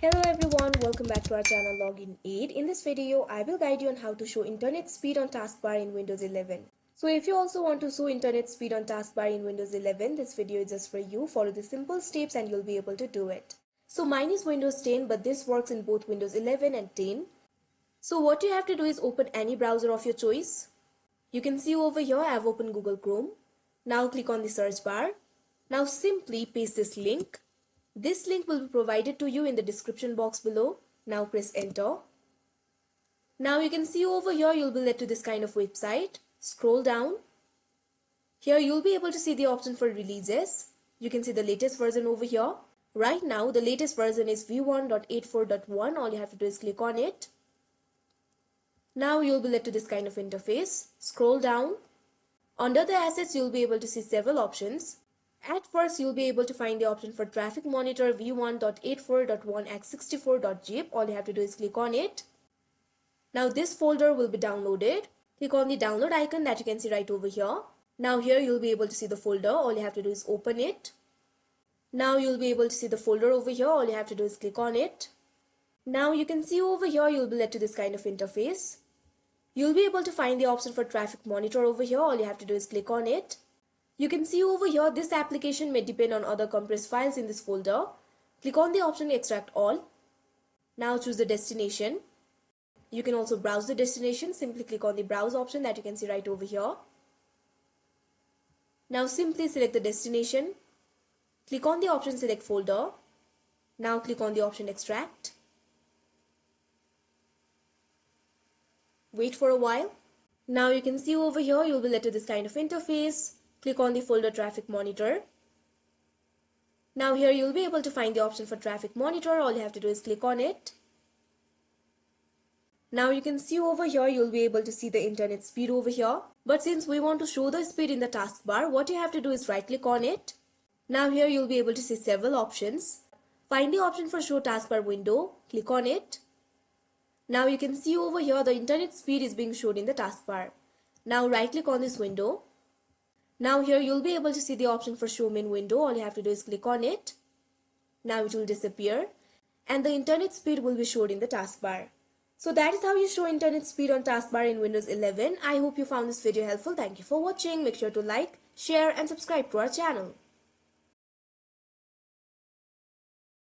Hello everyone, welcome back to our channel Login Aid. In this video, I will guide you on how to show internet speed on taskbar in Windows 11. So if you also want to show internet speed on taskbar in Windows 11, this video is just for you. Follow the simple steps and you'll be able to do it. So mine is Windows 10, but this works in both Windows 11 and 10. So what you have to do is open any browser of your choice. You can see over here I have opened Google Chrome. Now click on the search bar. Now simply paste this link. This link will be provided to you in the description box below. Now press enter. Now you can see over here you'll be led to this kind of website. Scroll down. Here you'll be able to see the option for releases. You can see the latest version over here. Right now the latest version is v1.84.1. All you have to do is click on it. Now you'll be led to this kind of interface. Scroll down. Under the assets you'll be able to see several options. At first, you'll be able to find the option for Traffic Monitor v1.84.1x64.zip. All you have to do is click on it. Now this folder will be downloaded. Click on the download icon that you can see right over here. Now here you'll be able to see the folder. All you have to do is open it. Now you'll be able to see the folder over here. All you have to do is click on it. Now you can see over here you'll be led to this kind of interface. You'll be able to find the option for Traffic Monitor over here. All you have to do is click on it. You can see over here this application may depend on other compressed files in this folder. Click on the option extract all. Now choose the destination. You can also browse the destination. Simply click on the browse option that you can see right over here. Now simply select the destination. Click on the option select folder. Now click on the option extract. Wait for a while. Now you can see over here you'll be led to this kind of interface. Click on the folder Traffic Monitor. Now here you'll be able to find the option for Traffic Monitor. All you have to do is click on it. Now you can see over here you'll be able to see the internet speed over here. But since we want to show the speed in the taskbar, what you have to do is right click on it. Now here you'll be able to see several options. Find the option for Show Taskbar Window. Click on it. Now you can see over here the internet speed is being shown in the taskbar. Now right click on this window. Now here you'll be able to see the option for Show Main Window. All you have to do is click on it. Now it will disappear and the internet speed will be shown in the taskbar. So that is how you show internet speed on taskbar in Windows 11. I hope you found this video helpful. Thank you for watching. Make sure to like, share and subscribe to our channel.